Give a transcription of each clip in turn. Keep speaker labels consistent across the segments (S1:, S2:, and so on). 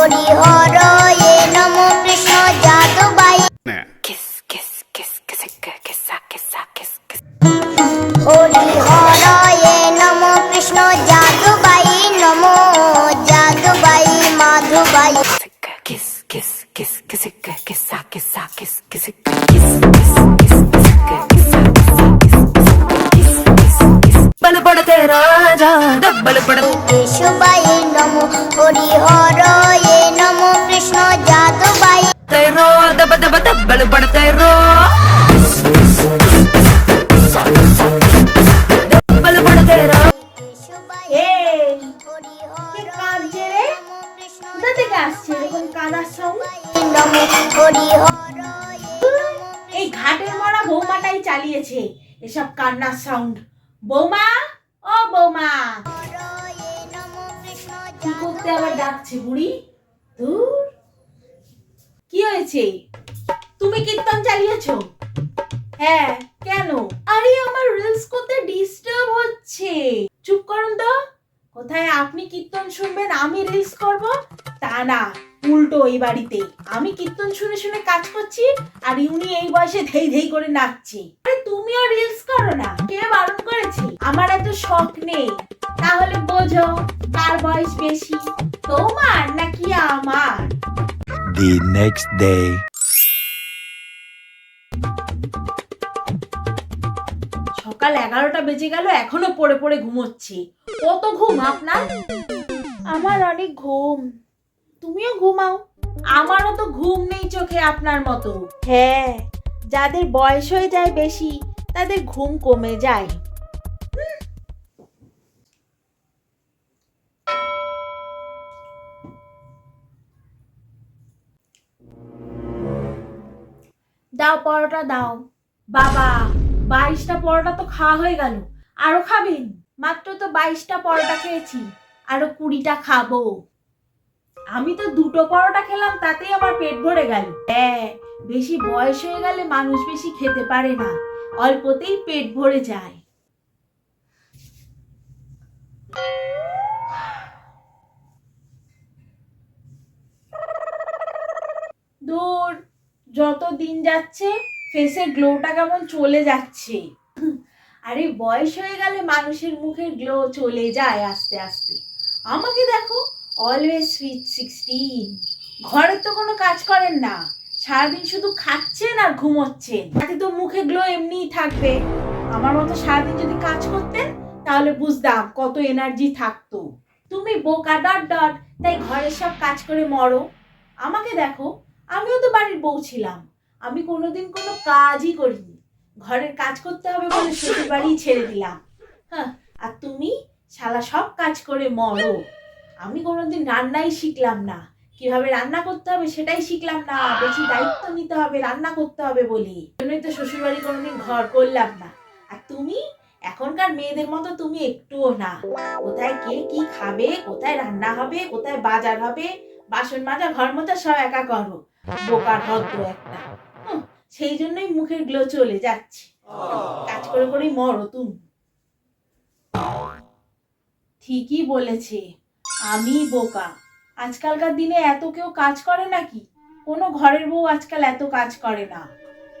S1: হরি হর এ নম Krishna যাদবাই
S2: kiss kiss kiss kiss kiss kiss kiss kiss
S1: Hari হর এ নম কৃষ্ণ যাদবাই নম যাদবাই মাধবাই
S2: kiss kiss kiss kiss kiss kiss kiss kiss kiss kiss बल पड़ते राजा double पड़ते
S1: কেশবাই নম হরি হর এ নম কৃষ্ণ যাদবাই
S2: रो दब दब डबल पड़ते रो डबल पड़ते रो
S1: কেশবাই
S3: এই
S1: হরি
S3: কে
S1: হর
S3: কাঁদছে রে?
S1: কৃষ্ণ
S3: কোথা থেকে আসছে এরকম কাঁদার সাউন্ড?
S1: নম হরি হর
S3: এই ঘাটের মরা বৌমাটাই চালিয়েছে এসব কান্নার সাউন্ড। বৌমা, ও বৌমা, কি করতে আবার ডাকছে বুড়ি? ধুর, কি হয়েছে? তুমি কীর্তন চালিয়েছো? হ্যাঁ, কেন? আরে আমার রিলস করতে ডিস্টার্ব হচ্ছে। চুপ করুন তো। কোথায় আপনি কীর্তন শুনবেন আমি রিলস করব? তা না, উল্টো এই বাড়িতে আমি কীর্তন শুনে শুনে কাজ করছি আর উনি এই বয়সে ধেই ধেই করে নাচছে। আরে তুমিও রিলস করো না, কে বারণ করেছে? আমার এত শখ নেই। তাহলে বোঝো কার বয়স বেশি, তোমার নাকি আমার?
S4: The next day.
S3: সকাল 11টা বেজে গেল, এখনো পড়ে পড়ে ঘুমোচ্ছি। কত ঘুম আপনার? আমার অনেক ঘুম। তুমিও ঘুমাও। আমারও তো ঘুম নেই চোখে আপনার মতো। হ্যাঁ, যাদের বয়স হয়ে যায় বেশি তাদের ঘুম কমে যায়। দাও পরোটা দাও। বাবা, 22টা পরোটা তো খাওয়া হয়ে গেল। আরো খাবেন? মাত্র তো 22টা পরোটা খেয়েছি, আরো 20টা খাবো। আমি তো 2টো পরোটা খেলাম, তাতেই আমার পেট ভরে গেল। হ্যাঁ, বেশি বয়স হয়ে গেলে মানুষ বেশি খেতে পারে না, অল্পতেই পেট ভরে যায়। দূর, যত দিন যাচ্ছে ফেসের গ্লোটা কেমন চলে যাচ্ছে। আরে বয়স হয়ে গেলে মানুষের মুখের গ্লো চলে যায় আস্তে আস্তে। আমাকে দেখো, অলওয়েজ সুইট 16। ঘরে তো কোনো কাজ করেন না, সারাদিন শুধু খাচ্ছেন আর ঘুমোচ্ছেন, তাতে তো মুখে গ্লো এমনিই থাকবে। আমার মতো সারাদিন যদি কাজ করতেন তাহলে বুঝতাম কত এনার্জি থাকতো। তুমি বোকা ডট ডট, তাই ঘরের সব কাজ করে মরো। আমাকে দেখো, আমিও তো বাড়ির বউ ছিলাম, আমি কোনোদিন কোনো কাজই করিনি। ঘরের কাজ করতে হবে বলে শ্বশুর বাড়ি ছেড়ে দিলাম। হ্যাঁ, আর তুমি শালা সব কাজ করে মরো। আমি কোনোদিন রান্নাই শিখলাম না, কিভাবে রান্না করতে হবে সেটাই শিখলাম না। বেশি দায়িত্ব নিতে হবে রান্না করতে হবে বলি, জন্যই তো শ্বশুর বাড়ি কোনোদিন ঘর করলাম না। আর তুমি এখনকার মেয়েদের মতো তুমি একটুও না। কোথায় কে কি খাবে, কোথায় রান্না হবে, কোথায় বাজার হবে, বাসন মাজা ঘর মোছা সব একা করো। বোকার হদ্দ একটা। সেই জন্যই মুখের গ্লো চলে যাচ্ছে। কাজ করে করেই মরো তুমি। ঠিকই বলেছে, আমি বোকা। আজকালকার দিনে এত কেউ কাজ করে নাকি? কোনো ঘরের বউ আজকাল এত কাজ করে না।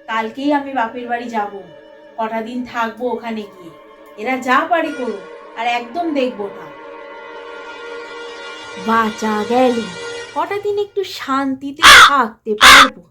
S3: কালকেই আমি বাপের বাড়ি যাব, কটা দিন থাকবো ওখানে গিয়ে। এরা যা পারে করো, আর একদম দেখবো না। বাঁচা গেল, কটা দিন একটু শান্তিতে থাকতে পারবো।